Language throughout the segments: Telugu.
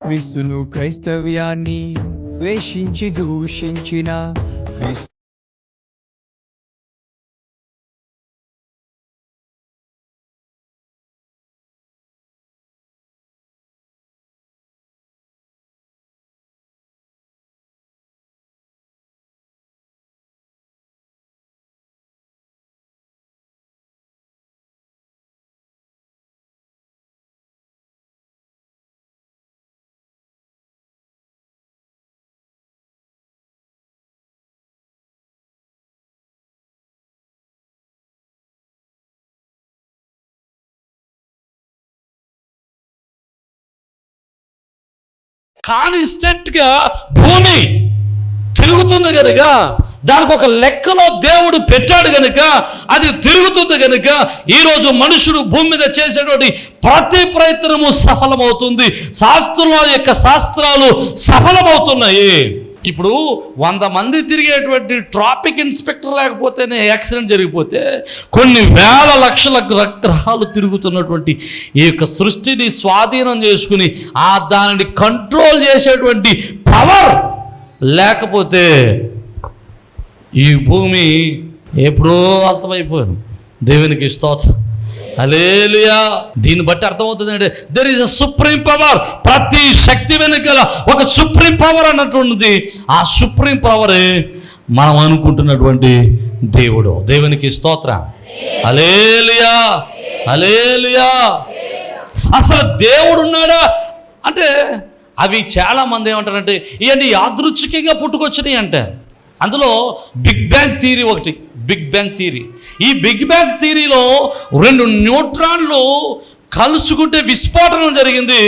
క్రీస్తును క్రైస్తవ్యాన్ని ద్వేషించి దూషించిన క్రీస్తు కాన్స్టెంట్గా భూమి తిరుగుతుంది కనుక, దానికి ఒక లెక్కలో దేవుడు పెట్టాడు కనుక అది తిరుగుతుంది కనుక ఈరోజు మనుషుడు భూమి మీద చేసేటువంటి ప్రతి ప్రయత్నము సఫలమవుతుంది. శాస్త్రాలు సఫలమవుతున్నాయి. ఇప్పుడు 100 మంది తిరిగేటువంటి ట్రాఫిక్ ఇన్స్పెక్టర్ లేకపోతేనే యాక్సిడెంట్ జరిగిపోతే, కొన్ని వేల లక్షల గ్రహాలు తిరుగుతున్నటువంటి ఈ యొక్క సృష్టిని స్వాధీనం చేసుకుని దానిని కంట్రోల్ చేసేటువంటి పవర్ లేకపోతే ఈ భూమి ఎప్పుడో అర్థమైపోయాను. దేవునికి స్తోత్రం, హల్లెలూయా. దీన్ని బట్టి అర్థమవుతుంది అంటే there is a supreme power. ప్రతి శక్తి వెనుకల ఒక సుప్రీం పవర్ అన్నటువంటిది. ఆ సుప్రీం పవరే మనం అనుకుంటున్నటువంటి దేవుడు. దేవునికి స్తోత్రం, హల్లెలూయా, హల్లెలూయా. అసలు దేవుడు ఉన్నాడా అంటే అవి చాలామంది ఏమంటారంటే ఇవన్నీ యాదృచ్ఛికంగా పుట్టుకొచ్చినాయి అంటారు. అందులో బిగ్ బ్యాంగ్ థియరీ ఒకటి. బిగ్ బ్యాంగ్ థియరీ, ఈ బిగ్ బ్యాంగ్ థియరీలో 2 న్యూట్రాన్లు కలుసుకుంటే విస్ఫోటనం జరిగింది.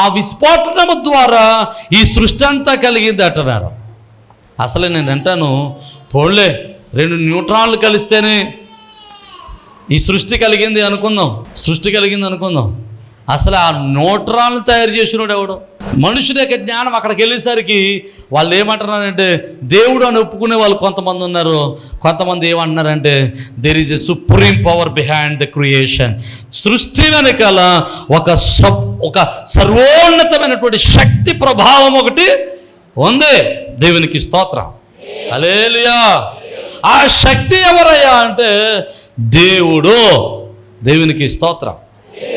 ఆ విస్ఫోటనం ద్వారా ఈ సృష్టి అంతా కలిగింది అంటున్నారు. అసలే నేను అంటాను, పోన్లే 2 న్యూట్రాన్లు కలిస్తేనే ఈ సృష్టి కలిగింది అనుకుందాం. అసలు ఆ న్యూట్రాన్లు తయారు చేసినోడు ఎవడు? మనుషుల యొక్క జ్ఞానం అక్కడికి వెళ్ళేసరికి వాళ్ళు ఏమంటున్నారంటే దేవుడు అని ఒప్పుకునే వాళ్ళు కొంతమంది ఉన్నారు. కొంతమంది ఏమంటున్నారంటే there is a supreme power behind the creation. సృష్టి వెనకాల ఒక సర్వోన్నతమైనటువంటి శక్తి ప్రభావం ఒకటి ఉంది. దేవునికి స్తోత్రం, హల్లెలూయా. ఆ శక్తి ఎవరయ్యా అంటే దేవుడు. దేవునికి స్తోత్రం,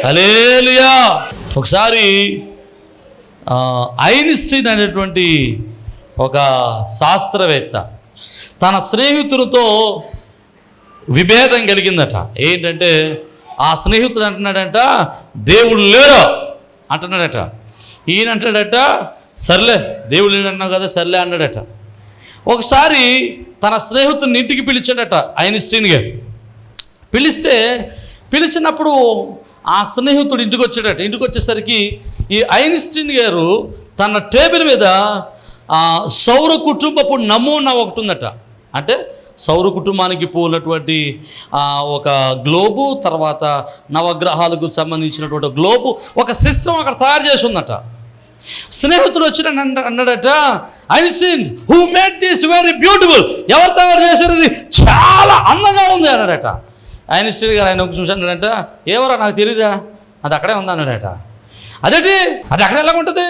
హల్లెలూయా. ఒకసారి ఐన్స్టీన్ అనేటువంటి ఒక శాస్త్రవేత్త తన స్నేహితులతో విభేదం కలిగిందట. ఏంటంటే ఆ స్నేహితుడు అంటున్నాడంట దేవుడు లేడు అంటున్నాడట. ఈయన అంటాడట సర్లే దేవుడు లేడు అన్నావు కదా సర్లే అన్నాడట. ఒకసారి తన స్నేహితుడిని ఇంటికి పిలిచాడట ఐన్స్టీన్ గారు. పిలిచినప్పుడు ఆ స్నేహితుడు ఇంటికి వచ్చాడట. ఇంటికి వచ్చేసరికి ఈ ఐన్స్టీన్ గారు తన టేబుల్ మీద సౌర కుటుంబపు నమూనా ఒకటి ఉందట. అంటే సౌర కుటుంబానికి పోలినటువంటి ఒక గ్లోబు, తర్వాత నవగ్రహాలకు సంబంధించినటువంటి గ్లోబు, ఒక సిస్టమ్ అక్కడ తయారు చేసి ఉందట. స్నేహితుడు వచ్చి అన్నాడట, Einstein who made this very beautiful, ఎవరు తయారు చేశారు, ఇది చాలా అందంగా ఉంది అన్నాడట. ఐన్స్టీన్ గారు ఆయన చూసి అన్నాడట, ఎవరో నాకు తెలియదా, అది అక్కడే ఉంది అన్నాడట. అదేంటి అది అక్కడ ఎలా ఉంటుంది,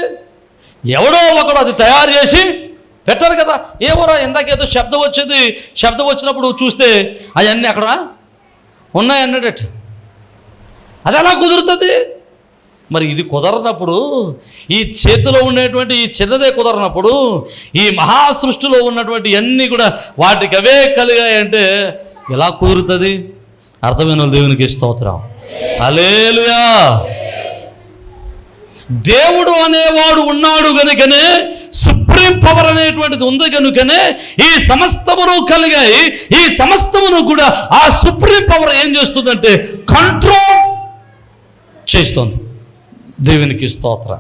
ఎవడో ఒకడు అది తయారు చేసి పెట్టాలి కదా. ఎవరో ఇందాకేదో శబ్దం వచ్చినప్పుడు చూస్తే అవన్నీ అక్కడ ఉన్నాయన్నాడట. అది ఎలా కుదురుతుంది? మరి ఇది కుదరనప్పుడు, ఈ చేతిలో ఉండేటువంటి ఈ చిన్నదే కుదరనప్పుడు, ఈ మహాసృష్టిలో ఉన్నటువంటి అన్నీ కూడా వాటికి అవే కలిగాయంటే ఎలా కుదురుతుంది? అర్థమైన దేవునికి స్తోత్రం, హల్లెలూయా. దేవుడు అనేవాడు ఉన్నాడు కనుకనే, సుప్రీం పవర్ అనేటువంటిది ఉంది కనుకనే ఈ సమస్తమును కలిగాయి. ఈ సమస్తమును కూడా ఆ సుప్రీం పవర్ ఏం చేస్తుందంటే కంట్రోల్ చేస్తుంది. దేవునికి స్తోత్రం.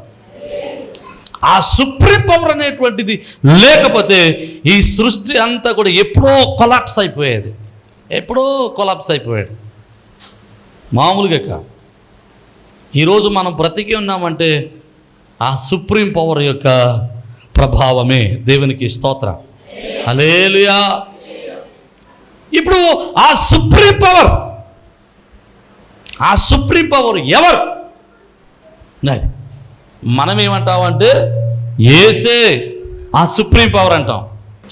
ఆ సుప్రీం పవర్ అనేటువంటిది లేకపోతే ఈ సృష్టి అంతా కూడా ఎప్పుడో కొలాప్స్ అయిపోయేది. మామూలుగా కాదు. ఈరోజు మనం బ్రతికి ఉన్నామంటే ఆ సుప్రీం పవర్ యొక్క ప్రభావమే. దేవునికి స్తోత్రం, హల్లెలూయా. ఇప్పుడు ఆ సుప్రీం పవర్ ఎవరు? మనం ఏమంటామంటే ఏసే ఆ సుప్రీం పవర్ అంటాం.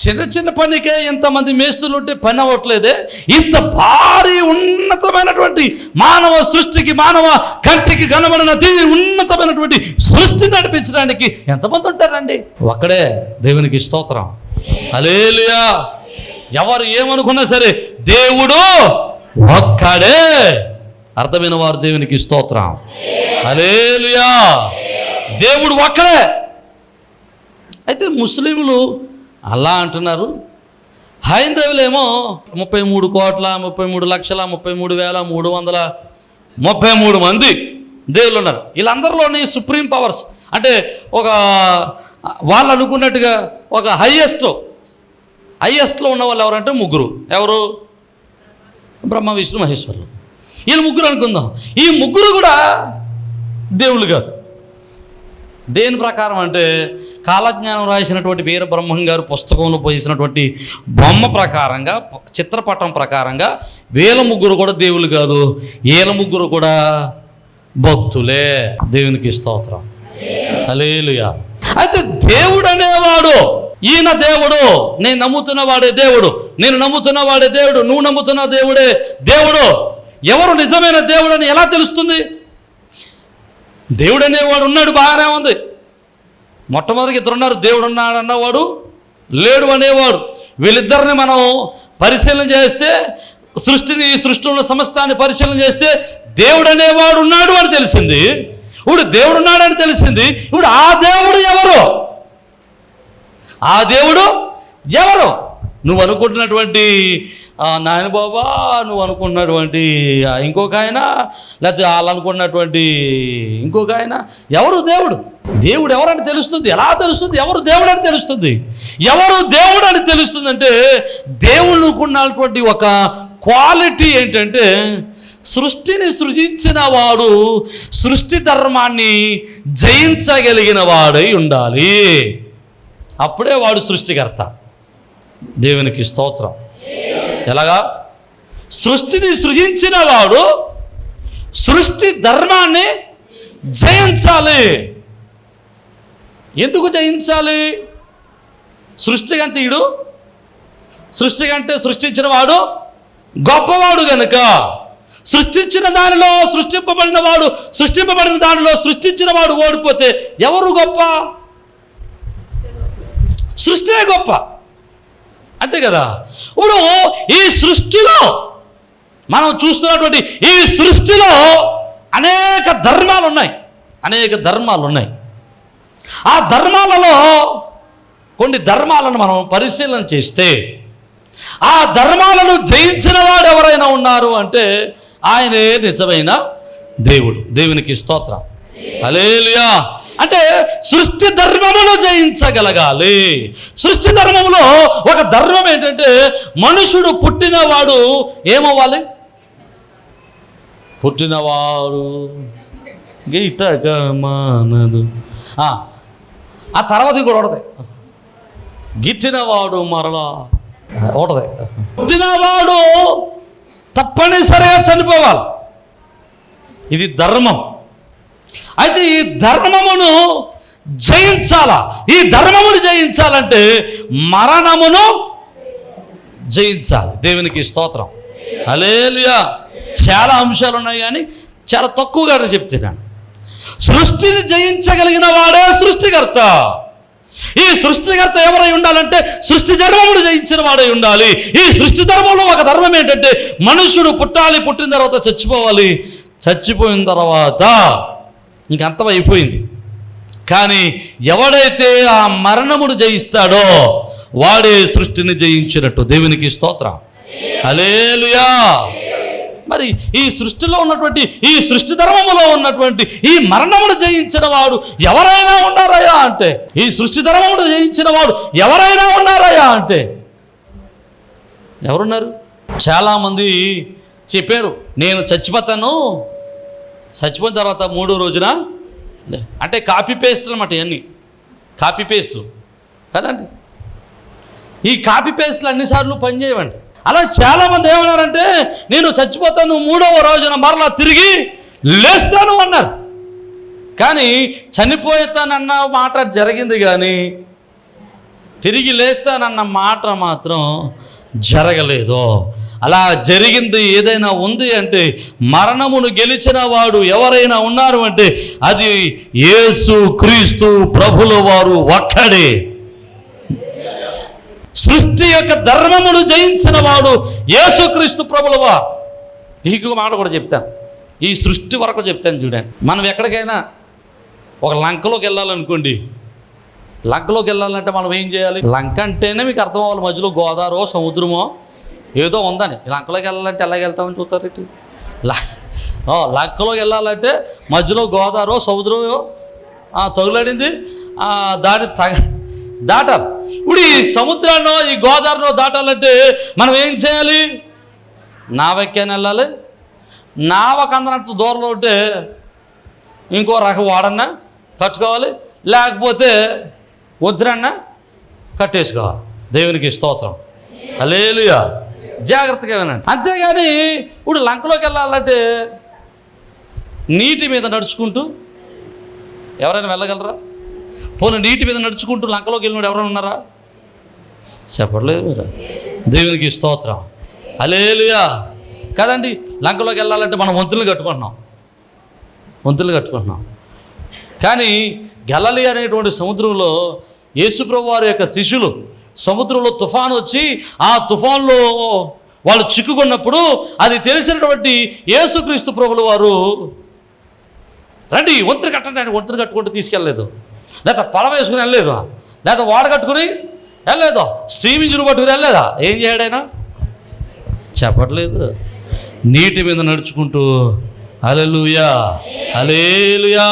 చిన్న చిన్న పనికే ఎంతమంది మేస్తులు ఉంటే పని అవ్వట్లేదే, ఇంత భారీ ఉన్నతమైనటువంటి మానవ సృష్టికి, మానవ కంటికి కనబడిన ఉన్నతమైనటువంటి సృష్టిని నడిపించడానికి ఎంతమంది ఉంటారండి? ఒక్కడే. దేవునికి స్తోత్రం. హల్లెలూయా. ఎవరు ఏమనుకున్నా సరే దేవుడు ఒక్కడే. అర్థమైన వారు దేవునికి స్తోత్రం. హల్లెలూయా. దేవుడు ఒక్కడే. అయితే ముస్లింలు అలా అంటున్నారు, హైందవులేమో 33,33,33,333 మంది దేవుళ్ళు ఉన్నారు. వీళ్ళందరిలోని సుప్రీం పవర్స్ అంటే ఒక వాళ్ళు అనుకున్నట్టుగా ఒక హైయెస్ట్లో ఉన్న వాళ్ళు ఎవరంటే ముగ్గురు. ఎవరు? బ్రహ్మ, విష్ణు, మహేశ్వరులు. వీళ్ళు ముగ్గురు అనుకుందాం. ఈ ముగ్గురు కూడా దేవుళ్ళు కాదు. దేని ప్రకారం అంటే కాలజ్ఞానం రాసినటువంటి వీరబ్రహ్మం గారు పుస్తకంలో పోసినటువంటి బొమ్మ ప్రకారంగా, చిత్రపటం ప్రకారంగా వీళ్ళ ముగ్గురు కూడా దేవుళ్ళు కాదు, వీళ్ళ ముగ్గురు కూడా భక్తులే. దేవునికి స్తోత్రం. హల్లెలూయా. అయితే దేవుడు అనేవాడు, ఈయన దేవుడు, నేను నమ్ముతున్న వాడే దేవుడు, నేను నమ్ముతున్న వాడే దేవుడు, నువ్వు నమ్ముతున్న దేవుడే దేవుడు. ఎవరు నిజమైన దేవుడు అని ఎలా తెలుస్తుంది? దేవుడు అనేవాడు ఉన్నాడు, బాగానే ఉంది. మొట్టమొదటి ఇద్దరు ఉన్నారు, దేవుడు ఉన్నాడు అన్నవాడు, లేడు అనేవాడు. వీళ్ళిద్దరిని మనం పరిశీలన చేస్తే, సృష్టిలో ఉన్న సమస్తాన్ని పరిశీలన చేస్తే దేవుడు అనేవాడు ఉన్నాడు అని తెలిసింది. ఇప్పుడు దేవుడు ఉన్నాడని తెలిసింది. ఇప్పుడు ఆ దేవుడు ఎవరు? ఆ దేవుడు ఎవరు? నువ్వు అనుకుంటున్నటువంటి నాయన బాబా, నువ్వు అనుకున్నటువంటి ఇంకొక ఆయన, లేకపోతే వాళ్ళు అనుకున్నటువంటి ఇంకొక ఆయన, ఎవరు దేవుడు? దేవుడు ఎవరని తెలుస్తుంది? ఎలా తెలుస్తుంది ఎవరు దేవుడు అని తెలుస్తుంది? ఎవరు దేవుడు అని తెలుస్తుంది అంటే దేవుళ్ళకున్నటువంటి ఒక క్వాలిటీ ఏంటంటే, సృష్టిని సృజించిన వాడు సృష్టి ధర్మాన్ని జయించగలిగిన వాడై ఉండాలి. అప్పుడే వాడు సృష్టికర్త. దేవునికి స్తోత్రం. ఎలాగా? సృష్టిని సృజించిన వాడు సృష్టి ధర్మాన్ని జయించాలి. ఎందుకు జయించాలి? సృష్టికంతీయుడు, సృష్టికంటే సృష్టించిన వాడు గొప్పవాడు గనుక, సృష్టించిన దానిలో సృష్టింపబడిన దానిలో సృష్టించిన వాడు ఓడిపోతే ఎవరు గొప్ప? సృష్టినే గొప్ప, అంతే కదా. ఇప్పుడు ఈ సృష్టిలో మనం చూస్తున్నటువంటి ఈ సృష్టిలో అనేక ధర్మాలు ఉన్నాయి. ఆ ధర్మాలలో కొన్ని ధర్మాలను మనం పరిశీలన చేస్తే, ఆ ధర్మాలను జయించిన వాడు ఎవరైనా ఉన్నారు అంటే ఆయనే నిజమైన దేవుడు. దేవునికి స్తోత్రం. హల్లెలూయా. అంటే సృష్టి ధర్మమును జయించగలగాలి. సృష్టి ధర్మములో ఒక ధర్మం ఏంటంటే, మనుషుడు పుట్టినవాడు ఏమవ్వాలి? పుట్టినవాడు గిట్టక మానదు. ఆ తర్వాత కూడా ఒకటది, గిట్టినవాడు మరలా ఒకటది. పుట్టినవాడు తప్పనిసరిగా చనిపోవాలి. ఇది ధర్మం. అయితే ఈ ధర్మమును జయించాలా? ఈ ధర్మమును జయించాలంటే మరణమును జయించాలి. దేవునికి స్తోత్రం. హల్లెలూయా. చాలా అంశాలు ఉన్నాయి కానీ చాలా తక్కువగా చెప్తున్నాను. సృష్టిని జయించగలిగిన వాడే సృష్టికర్త. ఈ సృష్టికర్త ఎవరై ఉండాలంటే సృష్టి ధర్మమును జయించిన వాడై ఉండాలి. ఈ సృష్టి ధర్మంలో ఒక ధర్మం ఏంటంటే, మనుషుడు పుట్టాలి, పుట్టిన తర్వాత చచ్చిపోవాలి, చచ్చిపోయిన తర్వాత ఇంకంతం అయిపోయింది. కానీ ఎవడైతే ఆ మరణమును జయిస్తాడో వాడే సృష్టిని జయించినట్టు. దేవునికి స్తోత్రం. హల్లెలూయా. మరి ఈ సృష్టిలో ఉన్నటువంటి, ఈ సృష్టి ధర్మములో ఉన్నటువంటి ఈ మరణమును జయించిన వాడు ఎవరైనా ఉన్నారయ్యా అంటే, ఈ సృష్టి ధర్మమును జయించిన వాడు ఎవరైనా ఉన్నారయ్యా అంటే ఎవరున్నారు? చాలామంది చెప్పారు, నేను చచ్చిపోతాను, చచ్చిపోయిన తర్వాత 3వ రోజున అంటే కాపీ పేస్ట్లు అన్నమాట. ఇవన్నీ కాపీ పేస్ట్లు కదండి. ఈ కాపీ పేస్ట్లు అన్నిసార్లు పనిచేయవండి. అలా చాలామంది ఏమన్నారంటే, నేను చచ్చిపోతాను, 3వ రోజున మరలా తిరిగి లేస్తాను అన్నారు. కానీ చనిపోతానన్న మాట జరిగింది, కానీ తిరిగి లేస్తానన్న మాట మాత్రం జరగలేదు. అలా జరిగింది ఏదైనా ఉంది అంటే, మరణమును గెలిచిన వాడు ఎవరైనా ఉన్నారు అంటే అది యేసు క్రీస్తు ప్రభుల వారు ఒక్కడే. సృష్టి యొక్క ధర్మమును జయించిన వాడు యేసుక్రీస్తు ప్రభుల వారు. ఇంకో మాట కూడా చెప్తాను, ఈ సృష్టి వరకు చెప్తాను చూడండి. మనం ఎక్కడికైనా ఒక లంకలోకి వెళ్ళాలనుకోండి, లంకలోకి వెళ్ళాలంటే మనం ఏం చేయాలి? లంక అంటేనే మీకు అర్థం అవ్వాలి, మధ్యలో గోదావరో సముద్రమో ఏదో ఉందని. లంకలోకి వెళ్ళాలంటే ఎలాగ వెళ్తామని చూస్తారు ఇటు. లంకలోకి వెళ్ళాలంటే మధ్యలో గోదావరో సముద్రమో తగులాడింది, దాన్ని దాటాలి. ఇప్పుడు ఈ సముద్రాన్నో ఈ గోదావరినో దాటాలంటే మనం ఏం చేయాలి? నావెక్కని వెళ్ళాలి. నావకు అందనంత దూరంలో ఉంటే ఇంకో రకం వాడన్నా కట్టుకోవాలి, లేకపోతే వద్దురన్నా కట్టేసుకోవాలి. దేవునికి స్తోత్రం, హల్లెలూయా. జాగ్రత్తగా వినండి. అంతేగాని ఇప్పుడు లంకలోకి వెళ్ళాలంటే నీటి మీద నడుచుకుంటూ ఎవరైనా వెళ్ళగలరా? పోనీ నీటి మీద నడుచుకుంటూ లంకలోకి వెళ్ళినప్పుడు ఎవరైనా ఉన్నారా? చెప్పట్లేదు మీరు. దేవునికి స్తోత్రం, హల్లెలూయా. కదండి, లంకలోకి వెళ్ళాలంటే మనం వంతులు కట్టుకుంటున్నాం. కానీ గలిలయ అనేటువంటి సముద్రంలో యేసుప్రభు వారి యొక్క శిష్యులు సముద్రంలో తుఫాను వచ్చి ఆ తుఫాన్లో వాళ్ళు చిక్కుకున్నప్పుడు అది తెలిసినటువంటి యేసుక్రీస్తు ప్రభుల వారు రండి వంతులు కట్టండి అని వంతులు కట్టుకుంటూ తీసుకెళ్ళలేదు, లేదా పడవ వేసుకుని వెళ్ళలేదు, లేదా వాడ కట్టుకుని వెళ్ళలేదు, స్టీమ్ ఇంజిన్ పట్టుకుని వెళ్ళలేదా? ఏం చేయడాయినా చెప్పట్లేదు. నీటి మీద నడుచుకుంటూ హల్లెలూయా హల్లెలూయా.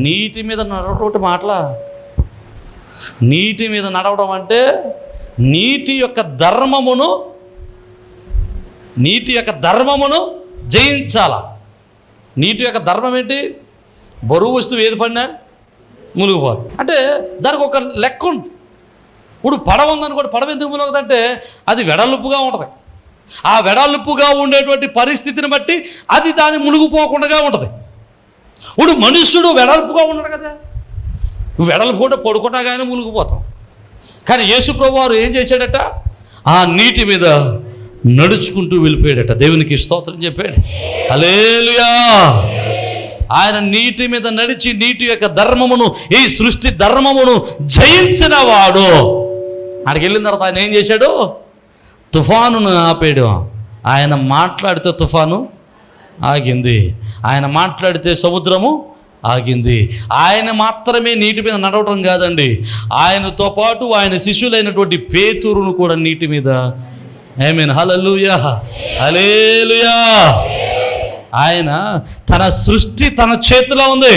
నీటి మీద నడవడం మాటలా? నీటి మీద నడవడం అంటే నీటి యొక్క ధర్మమును జయించాల. నీటి యొక్క ధర్మం ఏంటి? బరువు వస్తువు ఏది పడినా మునిగిపోదు. అంటే దానికి ఒక లెక్క ఉంటుంది. ఇప్పుడు పడవ ఉందనుకోండి, పడవ ఎందుకు మునగదంటే అది వెడల్పుగా ఉంటుంది. ఆ వెడల్పుగా ఉండేటువంటి పరిస్థితిని బట్టి అది దాన్ని మునిగిపోకుండా ఉంటుంది. ఇప్పుడు మనుష్యుడు వెడల్పుగా ఉండడు కదా, వెడల్పు కూడా పడుకున్నా కానీ మునిగిపోతాం. కానీ యేసుప్రభు వారు ఏం చేశాడట? ఆ నీటి మీద నడుచుకుంటూ వెళ్ళిపోయాడట. దేవునికి స్తోత్రం చెప్పాడు, హల్లెలూయా. ఆయన నీటి మీద నడిచి నీటి యొక్క ధర్మమును, ఈ సృష్టి ధర్మమును జయించిన వాడు. అక్కడికి వెళ్ళిన తర్వాత ఆయన ఏం చేశాడు? తుఫానును ఆపాడు. ఆయన మాట్లాడితే తుఫాను ఆగింది, ఆయన మాట్లాడితే సముద్రము ఆగింది. ఆయన మాత్రమే నీటి మీద నడవడం కాదండి, ఆయనతో పాటు ఆయన శిష్యులైనటువంటి పేతురును కూడా నీటి మీద. ఆమేన్, హల్లెలూయా హల్లెలూయా. ఆయన తన సృష్టి తన చేతిలో ఉంది.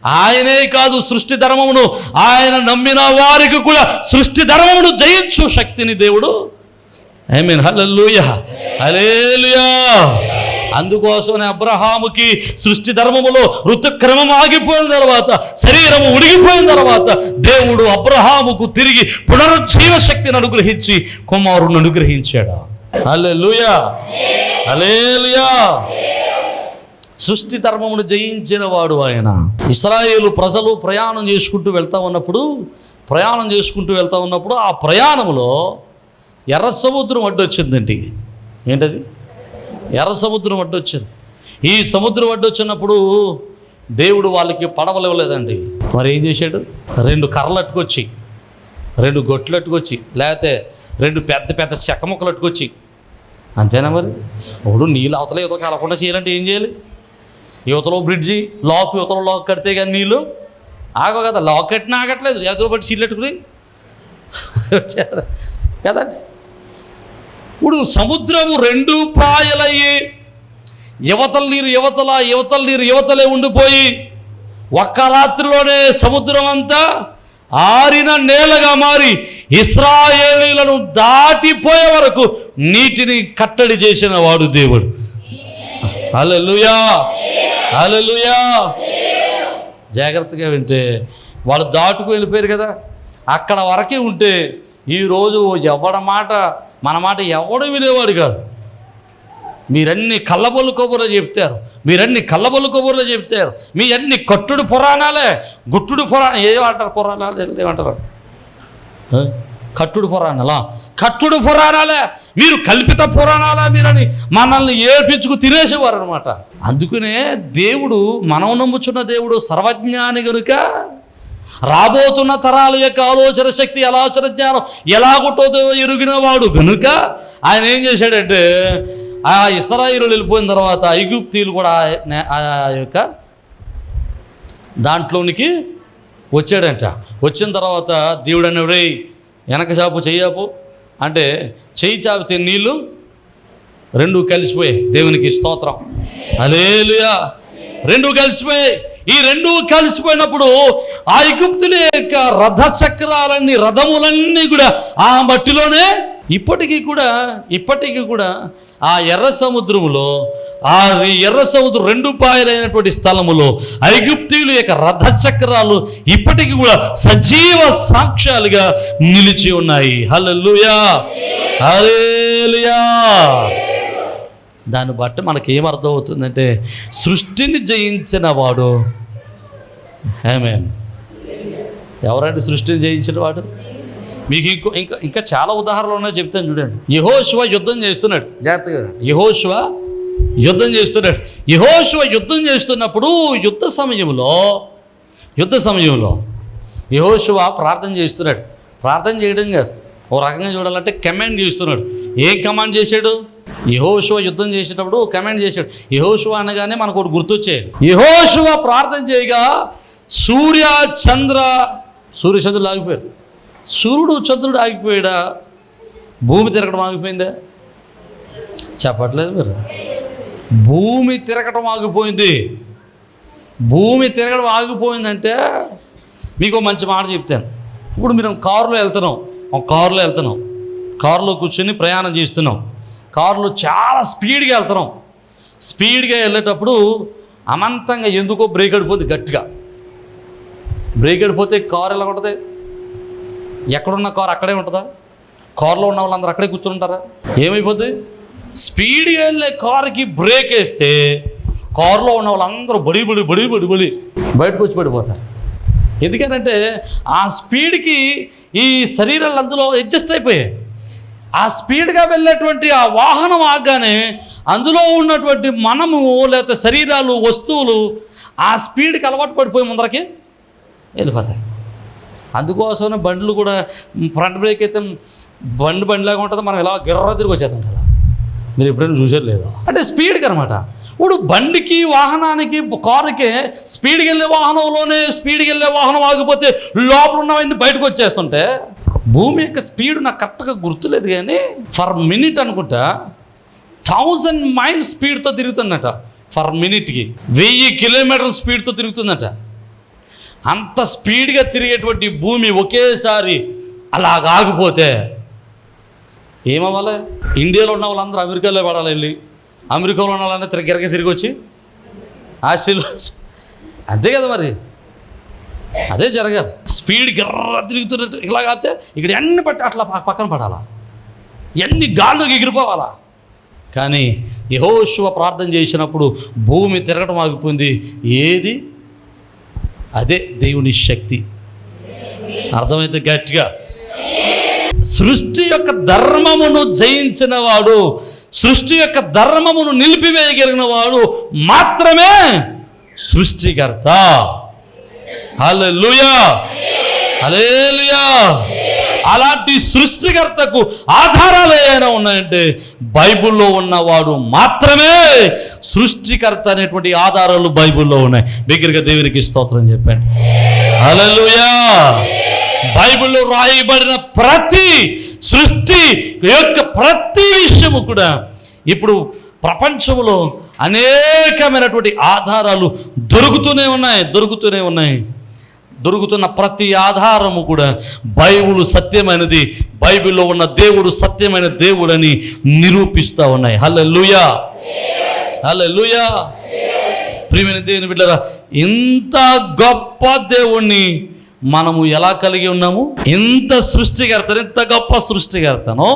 ఆయనే కాదు, సృష్టి ధర్మమును ఆయన నమ్మిన వారికి కూడా సృష్టి ధర్మమును జయించు శక్తిని దేవుడు. ఆమేన్, హల్లెలూయా హల్లెలూయా. అందుకోసమే అబ్రహాముకి సృష్టి ధర్మములో ఋతుక్రమం ఆగిపోయిన తర్వాత, శరీరము ఉడిగిపోయిన తర్వాత దేవుడు అబ్రహాముకు తిరిగి పునరుజ్జీవ శక్తిని అనుగ్రహించి కుమారుని అనుగ్రహించాడు. హల్లెలూయా హల్లెలూయా. సృష్టి ధర్మమును జయించిన వాడు ఆయన. ఇశ్రాయేలు ప్రజలు ప్రయాణం చేసుకుంటూ వెళ్తూ ఉన్నప్పుడు ఆ ప్రయాణంలో ఎర్ర సముద్రం అడ్డొచ్చిందండి. ఏంటది? ఎర్ర సముద్రం అడ్డొచ్చింది. ఈ సముద్రం అడ్డొచ్చినప్పుడు దేవుడు వాళ్ళకి పడవలు ఇవ్వలేదండి. మరి ఏం చేశాడు? 2 కర్రలు అట్టుకొచ్చి, 2 గొట్లు అట్టుకొచ్చి, లేకపోతే 2 పెద్ద పెద్ద చెక్క ముక్కలు అట్టుకొచ్చి, అంతేనా? మరి ఇప్పుడు నీళ్ళు అవతల యువతలు కలగకుండా చేయాలంటే ఏం చేయాలి? యువతలో బ్రిడ్జి యువతలో లాక్ కడితే కానీ నీళ్ళు ఆగవు కదా. లాక్ కట్టినా ఆగట్లేదు, యువతలో బట్టి సీళ్ళు పెట్టుకుని కదండి. ఇప్పుడు సముద్రము 2 పాయలయ్యి యువతల నీరు యువతలే ఉండిపోయి ఒక్క రాత్రిలోనే సముద్రం అంతా ఆరిన నేలగా మారి ఇశ్రాయేలీయులను దాటిపోయే వరకు నీటిని కట్టడి చేసిన వాడు దేవుడు. హల్లెలూయా హల్లెలూయా. జాగ్రత్తగా వింటే వాళ్ళు దాటుకు వెళ్ళిపోయారు కదా, అక్కడ వరకే ఉంటే ఈరోజు మన మాట ఎవడు వినేవాడు కాదు. మీరన్నీ కళ్ళబొల్లు కబుర్లు చెప్తారు, మీరన్నీ కళ్ళబొల్లు కబుర్లు చెప్తారు, మీ అన్ని కట్టుడు పురాణాలే, గుట్టుడు పురాణం ఏమంటారు, పురాణాలు ఏమంటారు, కట్టుడు పురాణాలా, కట్టుడు పురాణాలే, మీరు కల్పిత పురాణాలా మీరని మనల్ని ఏడ్పించుకు తినేసేవారు అనమాట. అందుకనే దేవుడు, మనం నమ్ముచున్న దేవుడు సర్వజ్ఞాని గనుక రాబోతున్న తరాల యొక్క ఆలోచన శక్తి, ఆలోచన జ్ఞానం ఎలాగుంటుందో ఎరిగిన వాడు గనుక ఆయన ఏం చేశాడంటే, ఆ ఇశ్రాయేలు వెళ్ళిపోయిన తర్వాత ఐగుప్తీయులు కూడా ఆ యొక్క దాంట్లోనికి వచ్చాడంట. వచ్చిన తర్వాత దేవుడు అన్నాడు, రేయ్ వెనక చాపు చెయ్యాపు అంటే చెయ్యి చాపితే నీళ్ళు రెండు కలిసిపోయాయి. దేవునికి స్తోత్రం, హల్లెలూయా. రెండు కలిసిపోయాయి. ఈ రెండు కలిసిపోయినప్పుడు ఆ ఐగుప్తుల యొక్క రథ చక్రాలన్నీ, రథములన్నీ కూడా ఆ మట్టిలోనే ఇప్పటికీ కూడా ఆ ఎర్ర సముద్రములో, ఆ ఎర్ర సముద్రం రెండు పాయలైనటువంటి స్థలములో ఐగుప్తీయుల యొక్క రథ చక్రాలు ఇప్పటికీ కూడా సజీవ సాక్ష్యాలుగా నిలిచి ఉన్నాయి. హల్లెలూయా, హల్లెలూయా. దాన్ని బట్టి మనకి ఏమర్థం అవుతుందంటే, సృష్టిని జయించిన వాడు, ఆమేన్. ఎవరంటే సృష్టిని జయించిన వాడు? మీకు ఇంకా చాలా ఉదాహరణలు ఉన్నాయి, చెప్తాను చూడండి. యెహోషువ యుద్ధం చేస్తున్నాడు, జాగ్రత్తగా. యెహోషువ యుద్ధం చేస్తున్నప్పుడు యుద్ధ సమయంలో యెహోషువ ప్రార్థన చేస్తున్నాడు. ప్రార్థన చేయడం కాదు, ఓ రకంగా చూడాలంటే కమాండ్ చేస్తున్నాడు. ఏం కమాండ్ చేశాడు? యెహోషువ యుద్ధం చేసేటప్పుడు కమాండ్ చేశాడు. యెహోషువ అనగానే మనకు ఒకటి గుర్తొచ్చేది. యెహోషువ ప్రార్థన చేయగా సూర్యచంద్రులు ఆగిపోయారు. సూర్యుడు చంద్రుడు ఆగిపోయాడా? భూమి తిరగడం ఆగిపోయిందా? చెప్పట్లేదు మీరు. భూమి తిరగటం ఆగిపోయింది. భూమి తిరగడం ఆగిపోయిందంటే మీకు మంచి మాట చెప్తాను. ఇప్పుడు మీరు కారులో వెళ్తున్నాం, కారులో కూర్చొని ప్రయాణం చేస్తున్నాం. కారులో చాలా స్పీడ్గా వెళ్తున్నాం. స్పీడ్గా వెళ్ళేటప్పుడు అమంతంగా ఎందుకో బ్రేక్ అడిపోతుంది. గట్టిగా బ్రేక్ అడిపోతే కారు ఎలా ఉంటుంది? ఎక్కడున్న కారు అక్కడే ఉంటుందా? కారులో ఉన్న వాళ్ళందరూ అక్కడే కూర్చుని ఉంటారా? ఏమైపోద్ది? స్పీడ్గా వెళ్ళే కారుకి బ్రేక్ వేస్తే కారులో ఉన్న వాళ్ళందరూ బడి బయటకు వచ్చి పడిపోతారు. ఎందుకనంటే ఆ స్పీడ్కి ఈ శరీరాలు అందులో అడ్జస్ట్ అయిపోయాయి. ఆ స్పీడ్గా వెళ్ళేటువంటి ఆ వాహనం ఆగానే అందులో ఉన్నటువంటి మనము, లేకపోతే శరీరాలు, వస్తువులు ఆ స్పీడ్కి అలవాటు పడిపోయి ముందరకి వెళ్ళిపోతాయి. అందుకోసమే బండ్లు కూడా ఫ్రంట్ బ్రేక్ అయితే బండిలాగా ఉంటుంది, మనం ఇలా గిర్ర తిరిగి వచ్చేస్తుంటాం. మీరు ఎప్పుడైనా చూసారు లేదా? అంటే స్పీడ్కి అనమాట. ఇప్పుడు బండికి, వాహనానికి, కారుకే స్పీడ్కి వెళ్ళే వాహనంలోనే స్పీడ్కి వెళ్ళే వాహనం ఆగిపోతే లోపల ఉన్నవన్నీ బయటకు వచ్చేస్తుంటే, భూమి యొక్క స్పీడ్ నాకు కరెక్ట్గా గుర్తులేదు కానీ ఫర్ మినిట్ అనుకుంటా 1000 మైల్స్ స్పీడ్తో తిరుగుతుందట. ఫర్ మినిట్కి 1000 కిలోమీటర్ల స్పీడ్తో తిరుగుతుందట. అంత స్పీడ్గా తిరిగేటువంటి భూమి ఒకేసారి అలాగ ఆగిపోతే ఏమవ్వాలి? ఇండియాలో ఉన్న వాళ్ళందరూ అమెరికాలో పడాలి. వెళ్ళి అమెరికాలో ఉన్న వాళ్ళందరూ తిరిగి వచ్చి ఆస్ట్రేలియా, అంతే కదా మరి, అదే జరగాలి. స్పీడ్ గిర్ర తిరుగుతున్నట్టు ఇలా కాస్తే ఇక్కడ ఎన్ని పట్టి అట్లా పక్కన పడాలా, ఎన్ని గాల్లోకి ఎగిరిపోవాలా. కానీ యెహోషువ ప్రార్థన చేసినప్పుడు భూమి తిరగడం ఆగిపోయింది. ఏది? అదే దేవుని శక్తి. అర్థమైతే గట్టిగా. సృష్టి యొక్క ధర్మమును జయించిన వాడు, సృష్టి యొక్క ధర్మమును నిలిపివేయగలిగిన వాడు మాత్రమే సృష్టికర్త. హల్లెలూయా, హల్లెలూయా. అలాంటి సృష్టికర్తకు ఆధారాలు ఏమైనా ఉన్నాయంటే బైబిల్లో ఉన్నవాడు మాత్రమే సృష్టికర్త అనేటువంటి ఆధారాలు బైబిల్లో ఉన్నాయి. దగ్గరగా దేవునికి స్తోత్రం చెప్పండి. హల్లెలూయా. బైబిల్లో రాయబడిన ప్రతి సృష్టి యొక్క ప్రతి విషయము కూడా ఇప్పుడు ప్రపంచంలో అనేకమైనటువంటి ఆధారాలు దొరుకుతూనే ఉన్నాయి. దొరుకుతున్న ప్రతి ఆధారము కూడా బైబిల్ సత్యమైనది, బైబిల్లో ఉన్న దేవుడు సత్యమైన దేవుడని నిరూపిస్తూ ఉన్నాయి. హల్లెలూయా, హల్లెలూయా. ప్రియమైన దేవుని బిడ్డలారా, ఇంత గొప్ప దేవుణ్ణి మనము ఎలా కలిగి ఉన్నాము? ఇంత సృష్టికర్తను, ఇంత గొప్ప సృష్టికర్తను,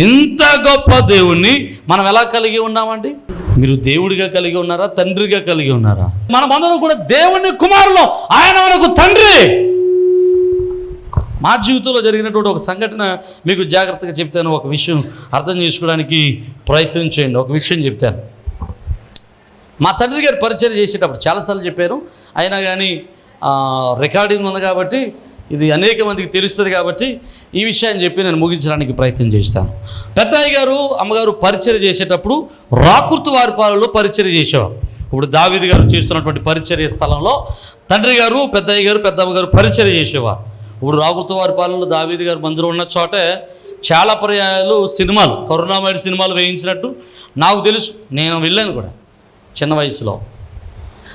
ఇంత గొప్ప దేవుణ్ణి మనం ఎలా కలిగి ఉన్నామండి? మీరు దేవుడిగా కలిగి ఉన్నారా? తండ్రిగా కలిగి ఉన్నారా? మనమందరం కూడా దేవుని కుమారులం, ఆయన మనకు తండ్రి. మా జీవితంలో జరిగినటువంటి ఒక సంఘటన మీకు జాగ్రత్తగా చెప్తాను. ఒక విషయం అర్థం చేసుకోవడానికి ప్రయత్నం చేయండి. ఒక విషయం చెప్తాను. మా తండ్రి గారు పరిచయం చేసేటప్పుడు చాలాసార్లు చెప్పారు, అయినా కానీ రికార్డింగ్ ఉంది కాబట్టి ఇది అనేక మందికి తెలుస్తుంది కాబట్టి ఈ విషయాన్ని చెప్పి నేను ముగించడానికి ప్రయత్నం చేస్తాను. పెద్దయ్య గారు అమ్మగారు పరిచయం చేసేటప్పుడు రాకుర్తు వారిపాలెంలో పరిచయం చేసేవారు. ఇప్పుడు దావీదు గారు చేస్తున్నటువంటి పరిచర్య స్థలంలో తండ్రి గారు, పెద్దయ్య గారు, పెద్దమ్మ గారు పరిచయం చేసేవారు. ఇప్పుడు రాకుర్తు వారిపాలెంలో దావీదు గారు మందిరం ఉన్న చోటే చాలా పర్యాయాలు సినిమాలు, కరుణామయుడు సినిమాలు వేయించినట్టు నాకు తెలుసు. నేను వెళ్ళాను కూడా చిన్న వయసులో.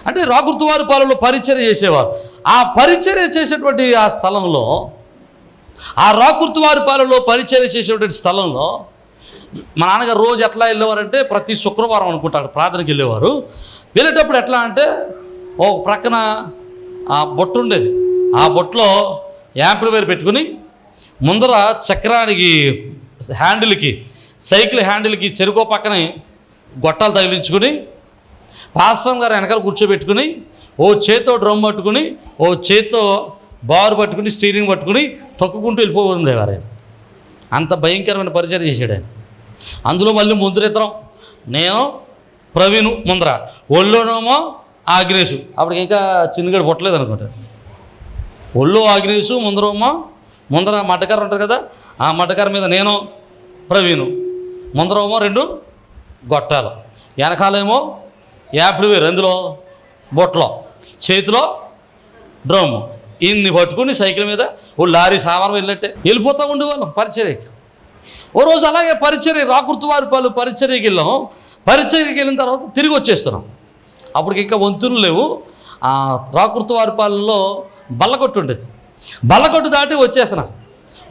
అంటే రాకుర్తు వారిపాలెంలో పరిచర్య చేసేవారు. ఆ పరిచర్య చేసేటువంటి ఆ స్థలంలో, ఆ రాకుర్తు వారిపాలెంలో పరిచర్య చేసేటువంటి స్థలంలో మా నాన్నగారు రోజు ఎట్లా వెళ్ళేవారంటే ప్రతి శుక్రవారం అనుకుంటాడు ప్రార్థనకి వెళ్ళేవారు. వెళ్ళేటప్పుడు ఎట్లా అంటే ఓ ప్రక్కన ఆ బొట్టు ఉండేది. ఆ బొట్టులో యాంప్లిఫైర్ పెట్టుకుని ముందర చక్రానికి హ్యాండిల్కి, సైకిల్ హ్యాండిల్కి చెరుకో పక్కనే గొట్టాలు తగిలించుకుని పాస్టర్ గారు వెనకాల కూర్చోబెట్టుకుని ఓ చేత్తో డ్రమ్ పట్టుకుని, ఓ చేత్తో బారు పట్టుకుని, స్టీరింగ్ పట్టుకుని తొక్కుకుంటూ వెళ్ళిపోతుండేవారు ఆయన. అంత భయంకరమైన పరిచయం చేశాడు ఆయన. అందులో మళ్ళీ ముందరిద్దరం, నేను ప్రవీణు ముందర, ఒళ్ళోనేమో ఆగ్నేషు. అప్పటికి ఇంకా చిన్నగడు పుట్టలేదు అనుకుంటా. ఒళ్ళు ఆగ్నేషు, ముందర మడ్డకర్ర ఉంటుంది కదా, ఆ మడ్డకర్ర మీద నేను ప్రవీణు, ముందరేమో 2 గొట్టాలు, వెనకాలేమో యాంప్లిఫైర్, అందులో బొట్లో, చేతిలో డ్రమ్. ఇన్ని పట్టుకుని సైకిల్ మీద ఓ లారీ సామాను వెళ్ళిపోతూ ఉండేవాళ్ళం పరిచర్యకి. ఓ రోజు అలాగే పరిచర్య రాకుర్తు వారిపాలెం పరిచర్యకి వెళ్ళాం. పరిచర్యకి వెళ్ళిన తర్వాత తిరిగి వచ్చేస్తున్నాం. అప్పటికి ఇంకా వంతులు లేవు. ఆ రాకుర్తు వారిపాలెంలో బల్లకొట్టు ఉండేది. బల్లకొట్టు దాటి వచ్చేస్తున్నారు.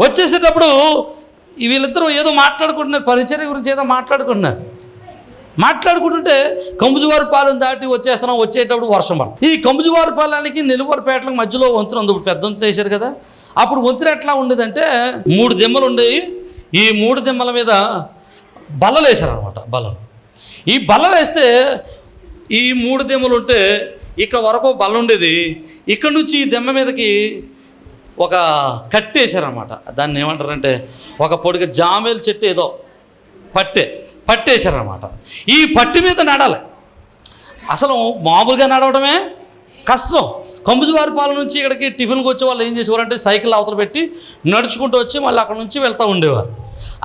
వచ్చేసేటప్పుడు వీళ్ళిద్దరూ ఏదో మాట్లాడుకుంటున్నారు, పరిచర్య గురించి ఏదో మాట్లాడుకుంటుంటే కంబుజువారిపాలెం దాటి వచ్చేస్తున్నాం. వచ్చేటప్పుడు వర్షం పడుతుంది. ఈ కంబుజువారిపాలెంకి నెల్లివారిపేటలకు మధ్యలో వంతున ఉంది. ఇప్పుడు పెద్ద వంతున వేశారు కదా. అప్పుడు వంతున ఎట్లా ఉండేదంటే 3 దిమ్మలు ఉండేవి. ఈ 3 దిమ్మల మీద బల్లలు వేశారనమాట. ఈ బల్లలు వేస్తే ఈ 3 దిమ్మలు ఉంటే ఇక్కడ వరకు బల్ల ఉండేది. ఇక్కడ నుంచి ఈ దిమ్మ మీదకి ఒక కట్టేశారనమాట. దాన్ని ఏమంటారంటే ఒక పొడిగా జామేలు చెట్టు ఏదో పట్టేశారనమాట. ఈ పట్టి మీద నడాలి. అసలు మామూలుగా నడవడమే కష్టం. కంబుజువారిపాలెం నుంచి ఇక్కడికి టిఫిన్కి వచ్చే వాళ్ళు ఏం చేసేవారంటే సైకిల్ అవతల పెట్టి నడుచుకుంటూ వచ్చి మళ్ళీ అక్కడ నుంచి వెళ్తూ ఉండేవారు.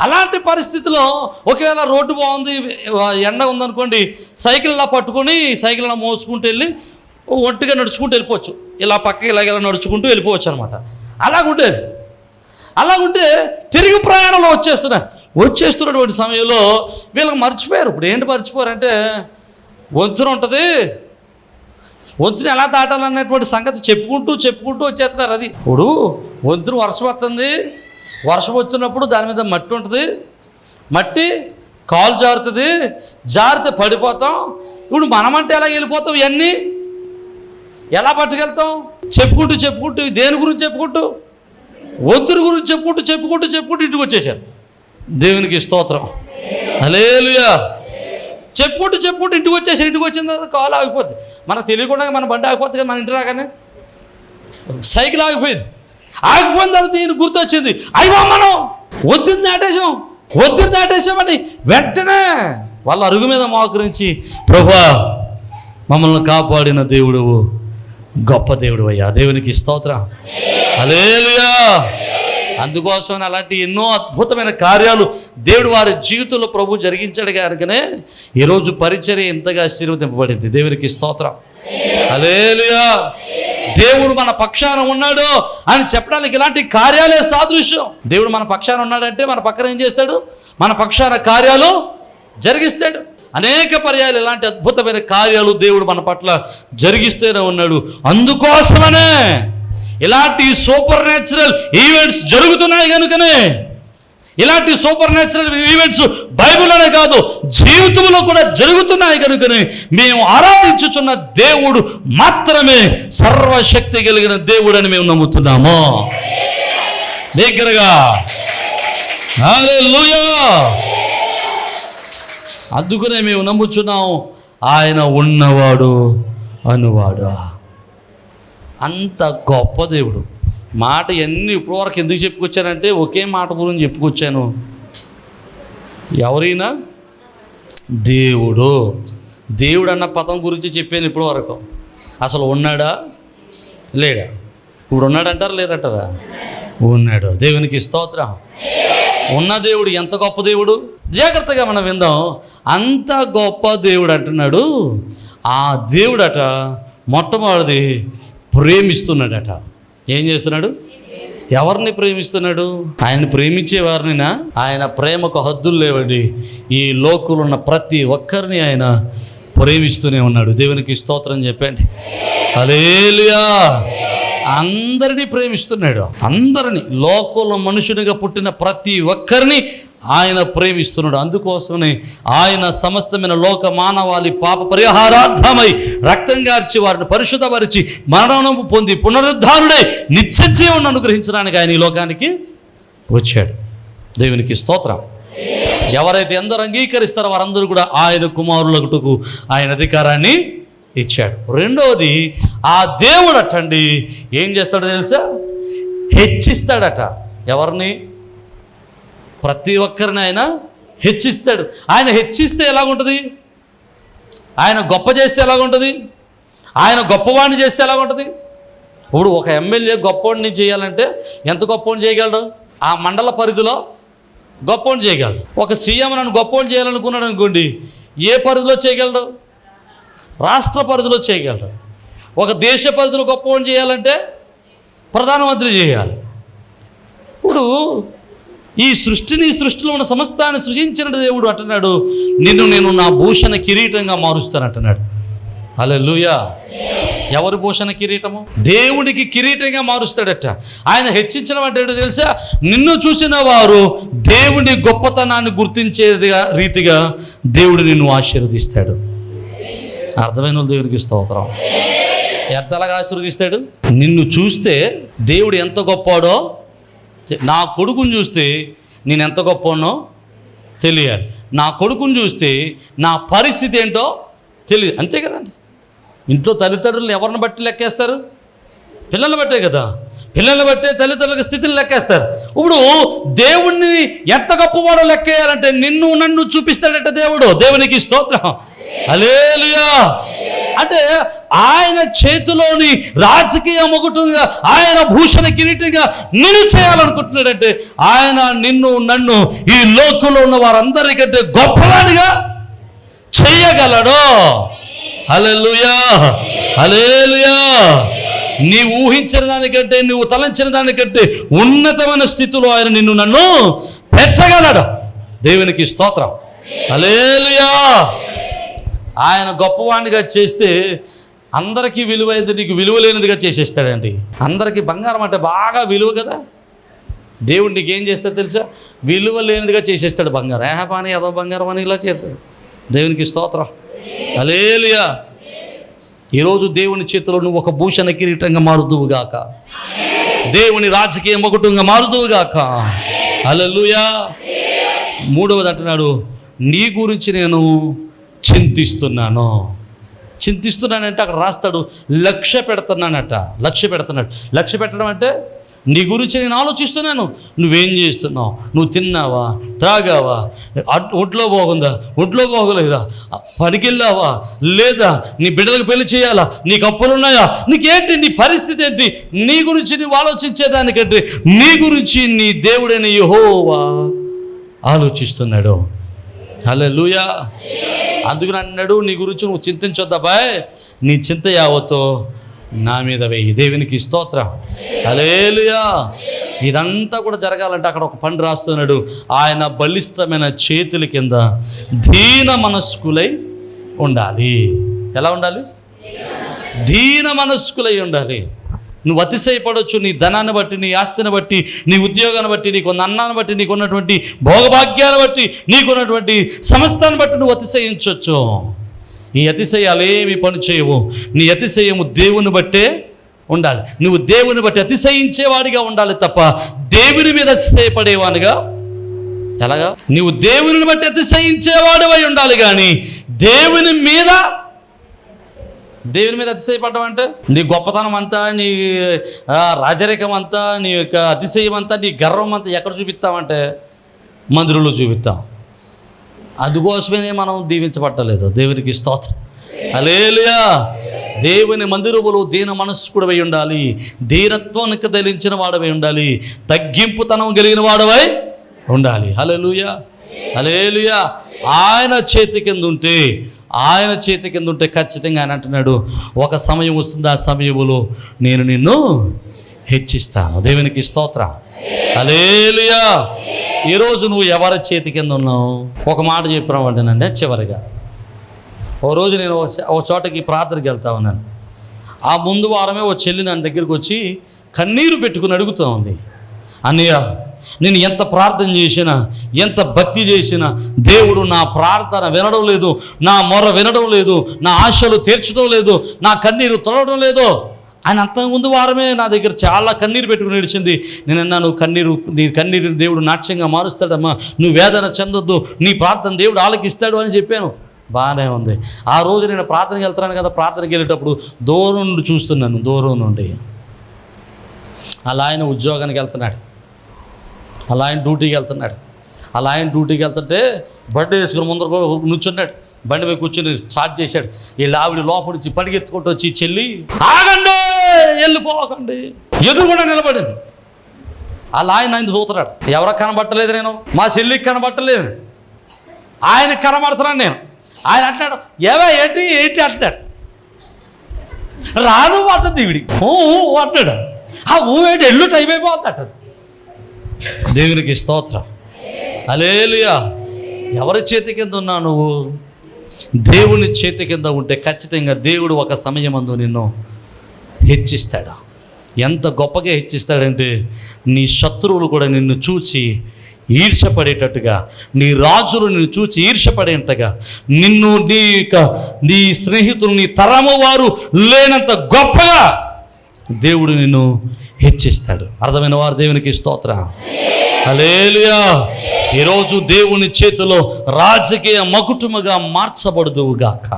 అలాంటి పరిస్థితిలో ఒకవేళ రోడ్డు బాగుంది, ఎండ ఉందనుకోండి, సైకిల్ ఇలా పట్టుకొని సైకిల్ ఇలా మోసుకుంటూ వెళ్ళి ఒంటిగా నడుచుకుంటూ వెళ్ళిపోవచ్చు. ఇలా పక్కకి ఇలా నడుచుకుంటూ వెళ్ళిపోవచ్చు అనమాట. అలాగుంటే తిరిగి ప్రయాణంలో వచ్చేస్తున్నటువంటి సమయంలో వీళ్ళకి మర్చిపోయారు. ఇప్పుడు ఏంటి మర్చిపోయారంటే వంతున ఉంటుంది, వంతుని ఎలా దాటాలనేటువంటి సంగతి చెప్పుకుంటూ వచ్చేస్తున్నారు. అది ఇప్పుడు వంతున వర్షం వస్తుంది, వర్షం వచ్చినప్పుడు దాని మీద మట్టి ఉంటుంది, మట్టి కాలు జారితే పడిపోతాం. ఇప్పుడు మనమంటే ఎలా వెళ్ళిపోతాం? ఇవన్నీ ఎలా పట్టుకెళ్తాం? చెప్పుకుంటూ దేని గురించి చెప్పుకుంటూ, వంతుని గురించి చెప్పుకుంటూ ఇంటికి వచ్చేసారు. దేవునికి స్తోత్రం, హల్లెలూయా. చెప్పుకుంటూ ఇంటికి వచ్చేసారు. ఇంటికి వచ్చిన తర్వాత కాలు ఆగిపోద్ది. మనకు తెలియకుండా మన బండి ఆగిపోతుంది కదా. మన ఇంటి రాగానే సైకిల్ ఆగిపోయింది. ఆగిపోయిన తర్వాత ఈయన గుర్తొచ్చింది, అయ్యో మనం ఒత్తిడి దాటేసామని వెంటనే వాళ్ళ అరుగు మీద మోకరించి, ప్రభువా మమ్మల్ని కాపాడిన దేవుడువు, గొప్ప దేవుడు అయ్యా, దేవునికి స్తోత్రం, హల్లెలూయా. అందుకోసం అలాంటి ఎన్నో అద్భుతమైన కార్యాలు దేవుడు వారి జీవితంలో ప్రభు జరిగించాడు కనుకనే ఈరోజు పరిచర్య ఎంతగా ఆశీర్వదింపబడింది. దేవునికి స్తోత్రం, హల్లెలూయా. దేవుడు మన పక్షాన ఉన్నాడు అని చెప్పడానికి ఇలాంటి కార్యాలే సాదృశ్యం. దేవుడు మన పక్షాన ఉన్నాడంటే మన పక్కన ఏం చేస్తాడు? మన పక్షాన కార్యాలు జరిగిస్తాడు. అనేక పర్యాలు ఇలాంటి అద్భుతమైన కార్యాలు దేవుడు మన పట్ల జరిగిస్తూనే ఉన్నాడు. అందుకోసమనే ఇలాంటి సూపర్ న్యాచురల్ ఈవెంట్స్ జరుగుతున్నాయి కనుకనే ఇలాంటి సూపర్ న్యాచురల్ ఈవెంట్స్ బైబిల్లోనే కాదు జీవితంలో కూడా జరుగుతున్నాయి కనుకనే మేము ఆరాధించుచున్న దేవుడు మాత్రమే సర్వశక్తి కలిగిన దేవుడు అని మేము నమ్ముతున్నాము. దగ్గరగా హల్లెలూయా. అందుకనే మేము నమ్ముచున్నాం ఆయన ఉన్నవాడు అనువాడు. అంత గొప్ప దేవుడు. మాట ఎన్ని ఇప్పటివరకు ఎందుకు చెప్పుకొచ్చానంటే ఒకే మాట గురించి చెప్పుకొచ్చాను. ఎవరైనా దేవుడు దేవుడు అన్న పదం గురించి చెప్పాను ఇప్పటివరకు. అసలు ఉన్నాడా లేడా? ఇప్పుడు ఉన్నాడంటారా లేరంటారా? ఉన్నాడు. దేవునికి స్తోత్రం. ఉన్న దేవుడు ఎంత గొప్ప దేవుడు. జాగ్రత్తగా మనం విందాం. అంత గొప్ప దేవుడు అంటున్నాడు. ఆ దేవుడట మొట్టమొదటిది ప్రేమిస్తున్నాడట. ఏం చేస్తున్నాడు? ఎవరిని ప్రేమిస్తున్నాడు? ఆయన ప్రేమించే వారినినా? ఆయన ప్రేమకు హద్దులు లేవండి. ఈ లోకంలో ఉన్న ప్రతి ఒక్కరిని ఆయన ప్రేమిస్తూనే ఉన్నాడు. దేవునికి స్తోత్రం చెప్పండి. హల్లెలూయా. అందరినీ ప్రేమిస్తున్నాడు. అందరినీ, లోకంలో మనుషునిగా పుట్టిన ప్రతి ఒక్కరిని ఆయన ప్రేమిస్తున్నాడు. అందుకోసమని ఆయన సమస్తమైన లోక మానవాళి పాప పరిహారార్థమై రక్తం గార్చి వారిని పరిశుద్ధపరిచి మరణం పొంది పునరుద్ధారుడై నిత్య జీవనం అనుగ్రహించడానికి ఆయన ఈ లోకానికి వచ్చాడు. దేవునికి స్తోత్రం. ఎవరైతే ఎందరూ అంగీకరిస్తారో వారందరూ కూడా ఆయన కుమారులకు ఆయన అధికారాన్ని ఇచ్చాడు. రెండవది, ఆ దేవుడు అటండి ఏం చేస్తాడో తెలుసా? హెచ్చిస్తాడట. ఎవరిని? ప్రతి ఒక్కరిని ఆయన హెచ్చిస్తాడు. ఆయన హెచ్చిస్తే ఎలాగుంటుంది? ఆయన గొప్ప చేస్తే ఎలాగుంటుంది? ఆయన గొప్పవాడిని చేస్తే ఎలాగుంటుంది? ఇప్పుడు ఒక ఎమ్మెల్యే గొప్పవాడిని చేయాలంటే ఎంత గొప్పవాడిని చేయగలడు? ఆ మండల పరిధిలో గొప్పవాడిని చేయగలడు. ఒక సీఎం నన్ను గొప్పవాడిని చేయాలనుకున్నాడు అనుకోండి, ఏ పరిధిలో చేయగలడు? రాష్ట్ర పరిధిలో చేయగలడు. ఒక దేశ పరిధిలో గొప్పవాడిని చేయాలంటే ప్రధానమంత్రి చేయాలి. ఇప్పుడు ఈ సృష్టిలో ఉన్న సమస్తాన్ని సృజించిన దేవుడు అంటున్నాడు, నేను నా భూషణ కిరీటంగా మారుస్తానంటున్నాడు. హల్లెలూయా. ఎవరి భూషణ కిరీటము? దేవుడికి కిరీటంగా మారుస్తాడట. ఆయన హెచ్చించడం అంటే తెలుసా? నిన్ను చూసిన వారు దేవుడి గొప్పతనాన్ని గుర్తించేదిగా రీతిగా దేవుడు నిన్ను ఆశీర్వదిస్తాడు. అర్థమైన దేవుడికి స్తోత్రం. ఎంతలాగా ఆశీర్వదిస్తాడు? నిన్ను చూస్తే దేవుడు ఎంత గొప్పవాడో, నా కొడుకుని చూస్తే నేను ఎంత గొప్పనో తెలియాలి. నా కొడుకుని చూస్తే నా పరిస్థితి ఏంటో తెలియదు. అంతే కదండి. ఇంట్లో తల్లిదండ్రులు ఎవరిని బట్టి లెక్కేస్తారు? పిల్లల్ని బట్టే కదా. పిల్లల్ని బట్టే తల్లిదండ్రుల స్థితిని లెక్కేస్తారు. ఇప్పుడు దేవుణ్ణి ఎంత గొప్పవాడో లెక్కేయాలంటే నిన్ను నన్ను చూపిస్తాడట దేవుడు. దేవునికి స్తోత్రం. హల్లెలూయా. అంటే ఆయన చేతిలోని రాజకీయ మొగుటుగా, ఆయన భూషణ కిరీటంగా నిన్ను చేయాలనుకుంటున్నాడంటే ఆయన నిన్ను నన్ను ఈ లోకంలో ఉన్న వారందరికంటే గొప్పవాడిగా చేయగలడు. హల్లెలూయా. హల్లెలూయా. నీవు ఊహించిన దానికంటే, నువ్వు తలంచిన దానికంటే ఉన్నతమైన స్థితిలో ఆయన నిన్ను నన్ను పెట్టగలడు. దేవునికి స్తోత్రం. హల్లెలూయా. ఆయన గొప్పవాడిగా చేస్తే అందరికీ విలువైంది, నీకు విలువ లేనిదిగా చేసేస్తాడండి. అందరికీ బంగారం అంటే బాగా విలువ కదా. దేవుడు నీకు ఏం చేస్తాడు తెలుసా? విలువ లేనిదిగా చేసేస్తాడు బంగారం. పాని ఏదో బంగారం అని ఇలా చేస్తాడు. దేవునికి స్తోత్రం. హల్లెలూయా. ఈరోజు దేవుని చేతిలో నువ్వు ఒక భూషణ కిరీటంగా మారుదువుగాక. దేవుని రాజకీయ మొగుటంగా మారుదువుగాక. హల్లెలూయా. మూడవది అంటున్నాడు, నీ గురించి నేను చింతిస్తున్నాను. చింతిస్తున్నానంటే అక్కడ రాస్తాడు లక్ష్య పెడుతున్నానట. లక్ష్య పెడుతున్నాడు. లక్ష్య పెట్టడం అంటే నీ గురించి నేను ఆలోచిస్తున్నాను. నువ్వేం చేస్తున్నావు? నువ్వు తిన్నావా, త్రాగావా, ఒంట్లో బాగుందా, ఒంట్లో బాగోలేదా, పనికెళ్ళావా లేదా, నీ బిడ్డలకు పెళ్లి చేయాలా, నీకు అప్పులు ఉన్నాయా, నీకేంటి, నీ పరిస్థితి ఏంటి? నీ గురించి నువ్వు ఆలోచించేదానికంటే నీ గురించి నీ దేవుడైన యెహోవా ఆలోచిస్తున్నాడు. హల్లెలూయా. అందుకని అన్నాడు, నీ గురించి నువ్వు చింతించొద్దబ్బాయ్, నీ చింత యావతో నా మీద వేయి. దేవునికి స్తోత్రం. హల్లెలూయా. ఇదంతా కూడా జరగాలంటే అక్కడ ఒక పని రాస్తున్నాడు, ఆయన బలిష్టమైన చేతుల కింద దీన మనస్కులై ఉండాలి. ఎలా ఉండాలి? దీన మనస్కులై ఉండాలి. నువ్వు అతిశయపడవచ్చు, నీ ధనాన్ని బట్టి, నీ ఆస్తిని బట్టి, నీ ఉద్యోగాన్ని బట్టి, నీకున్న అన్నాన్ని బట్టి, నీకున్నటువంటి భోగభాగ్యాన్ని బట్టి, నీకున్నటువంటి సమస్తాన్ని బట్టి నువ్వు అతిశయించవచ్చు. ఈ అతిశయాలు ఏమి పని చేయవు. నీ అతిశయము దేవుని బట్టే ఉండాలి. నువ్వు దేవుని బట్టి అతిశయించేవాడిగా ఉండాలి తప్ప దేవుని మీద అతిశయపడేవాడిగా ఎలాగా? నువ్వు దేవుని బట్టి అతిశయించేవాడివై ఉండాలి, కానీ దేవుని మీద అతిశయపడడం అంటే నీ గొప్పతనం అంతా, నీ రాజరికం అంతా, నీ యొక్క అతిశయం అంతా, నీ గర్వం అంతా ఎక్కడ చూపిస్తామంటే మందిరంలో చూపిస్తాం. అందుకోసమే మనం దీవించబట్టలేదు. దేవునికి స్తోత్రం. హల్లెలూయా. దేవుని మందిరములో దీన మనస్కుడవై ఉండాలి, ధీరత్వానికి ధరించిన వాడవై ఉండాలి, తగ్గింపుతనం కలిగిన వాడవై ఉండాలి. హల్లెలూయా, హల్లెలూయా. ఆయన చేతి కింద ఉంటే ఖచ్చితంగా ఆయన అంటున్నాడు, ఒక సమయం వస్తుంది, ఆ సమయంలో నేను నిన్ను హెచ్చిస్తాను. దేవునికి స్తోత్రం. హల్లెలూయా. ఈరోజు నువ్వు ఎవరి చేతి కింద ఉన్నావు? ఒక మాట చెప్పినామంటేనండి, చివరిగా ఓ రోజు నేను ఒక చోటకి ప్రార్థనకి వెళ్తా ఉన్నాను. ఆ ముందు వారమే ఓ చెల్లి నా దగ్గరికి వచ్చి కన్నీరు పెట్టుకుని అడుగుతూ ఉంది, అన్నయ్య నేను ఎంత ప్రార్థన చేసినా, ఎంత భక్తి చేసినా దేవుడు నా ప్రార్థన వినడం లేదు, నా మొర వినడం లేదు, నా ఆశలు తీర్చడం లేదు, నా కన్నీరు తొలగడం లేదు. ఆయన అంతకుముందు వారమే నా దగ్గర చాలా కన్నీరు పెట్టుకుని నడిచింది. నేను అన్నాను, నీ కన్నీరుని దేవుడు నాట్యంగా మారుస్తాడమ్మా, నువ్వు వేదన చెందొద్దు, నీ ప్రార్థన దేవుడు ఆలకిస్తాడు అని చెప్పాను. బాగానే ఉంది. ఆ రోజు నేను ప్రార్థనకి వెళ్తున్నాను కదా, ప్రార్థనకి వెళ్ళేటప్పుడు దూరం నుండి చూస్తున్నాను, దూరం నుండి అలా ఆయన ఉద్యోగానికి వెళ్తున్నాడు, అలా ఆయన డ్యూటీకి వెళ్తున్నాడు. అలా ఆయన డ్యూటీకి వెళ్తుంటే బండి వేసుకుని ముందర నుంచున్నాడు. బండి మీద కూర్చొని స్టార్ట్ చేశాడు. వీళ్ళ ఆవిడ లోపల నుంచి పరిగెత్తుకుంటూ వచ్చి, చెల్లి ఆగండి, వెళ్ళిపోకండి, ఎదురుకుండా నిలబడింది. అలా ఆయన చూస్తున్నాడు. ఎవరికి కనబట్టలేదు, నేను మా చెల్లికి కనబట్టలేదు, ఆయనకి కనబడుతున్నాను నేను. ఆయన అంటున్నాడు, ఏంటి అంటున్నాడు. రాను అంటుంది ఈవిడి, అంటున్నాడు. ఆ ఏంటి ఎల్లు టైం అయిపోతుంది అంటది. దేవునికి స్తోత్రం. హల్లెలూయా. ఎవరి చేతి కింద ఉన్నావు నువ్వు? దేవుని చేతి కింద ఉంటే ఖచ్చితంగా దేవుడు ఒక సమయమందు నిన్ను హెచ్చిస్తాడు. ఎంత గొప్పగా హెచ్చిస్తాడంటే నీ శత్రువులు కూడా నిన్ను చూచి ఈర్ష్యపడేటట్టుగా, నీ రాజులు నిన్ను చూచి ఈర్ష్యపడేంతగా, నిన్ను నీ స్నేహితులు, నీ తరము వారు లేనంత గొప్పగా దేవుడు నిన్ను హెచ్చిస్తాడు. అర్థమైన వారు దేవునికి స్తోత్రం. హల్లెలూయా. ఈరోజు దేవుని చేతిలో రాజకీయ మకుటముగా మార్చబడుదువుగాక,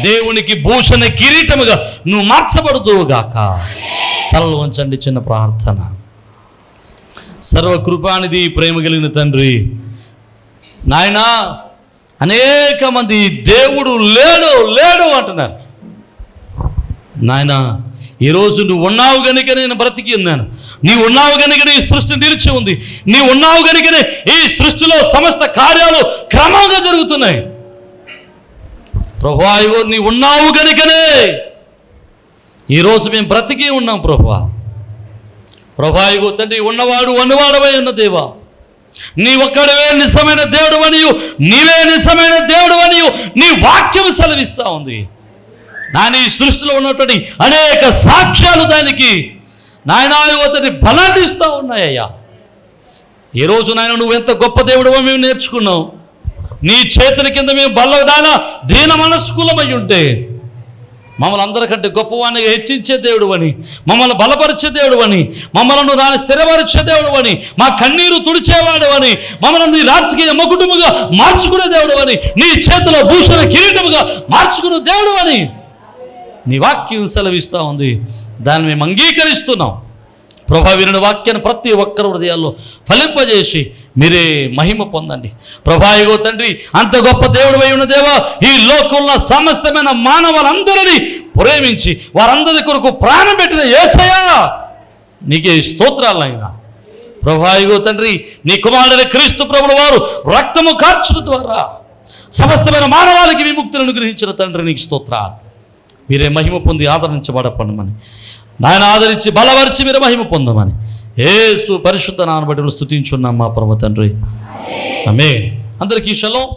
దేవునికి భూషణ కిరీటముగా నువ్వు మార్చబడుదువుగాక. తలలు వంచండి, చిన్న ప్రార్థన. సర్వకృపానిధి, ప్రేమ కలిగిన తండ్రి, నాయనా అనేక మంది దేవుడు లేడు అంటున్నారు. నాయనా ఈరోజు నువ్వు ఉన్నావు కనుక నేను బ్రతికి ఉన్నాను, నీవు ఉన్నావు కనుకనే ఈ సృష్టి నిలిచి ఉంది, నీవు ఉన్నావు కనుకనే ఈ సృష్టిలో సమస్త కార్యాలు క్రమంగా జరుగుతున్నాయి. ప్రభువా, ఇగో నీ ఉన్నావు కనుకనే ఈరోజు మేము బ్రతికి ఉన్నాం. ప్రభువా, ఇగో తండ్రి, ఉన్నవాడు అన్నవాడవై ఉన్న దేవా, నీ ఒక్కడవే నిజమైన దేవుడు అనియు, నీవే నిజమైన దేవుడు అనియు నీ వాక్యం సెలవిస్తూ ఉంది. ఈ సృష్టిలో ఉన్నటువంటి అనేక సాక్ష్యాలు దానికి నాయన బలాన్ని ఇస్తూ ఉన్నాయ్యా. ఈరోజు నాయన నువ్వు ఎంత గొప్ప దేవుడవో మేము నేర్చుకున్నాం. నీ చేతుల కింద మేము బల్లడానా దీన మనస్కులమై ఉంటే మమ్మల్ని అందరికంటే గొప్పవాడిని హెచ్చించే దేవుడు అని, మమ్మల్ని బలపరిచే దేవుడు అని, మమ్మల్ని దాన్ని స్థిరపరిచే దేవుడు అని, మా కన్నీరు తుడిచేవాడు అని, మమ్మల్ని నీ రాజకీయ మకుటముగా మార్చుకునే దేవుడు అని, నీ చేతిలో భూషణ కిరీటముగా మార్చుకునే దేవుడు అని నీ వాక్యం సెలవిస్తూ ఉంది. దాన్ని మేము అంగీకరిస్తున్నాం. ప్రభా, వినిన వాక్యాన్ని ప్రతి ఒక్కరి హృదయాల్లో ఫలింపజేసి మీరే మహిమ పొందండి. ప్రభా, ఇగో తండ్రి, అంత గొప్ప దేవుడు అయి ఉన్న దేవా, ఈ లోకంలో సమస్తమైన మానవులందరినీ ప్రేమించి వారందరి కొరకు ప్రాణం పెట్టిన యేసయ్యా, నీకే స్తోత్రాలు అయినా. ప్రభా, ఇగో తండ్రి, నీ కుమారుడైన క్రీస్తు ప్రభువు వారు రక్తము కార్చడం ద్వారా సమస్తమైన మానవాళికి విముక్తిని అనుగ్రహించిన తండ్రి, నీకు స్తోత్రాలు. మీరే మహిమ పొంది ఆదరించబడపడమని, నాయన ఆదరించి బలపరిచి మీరే మహిమ పొందమని యేసు పరిశుద్ధ నామమున స్తుతించున్నాం మా పరమ తండ్రి. ఆమేన్. అందరికీ షలోమ్.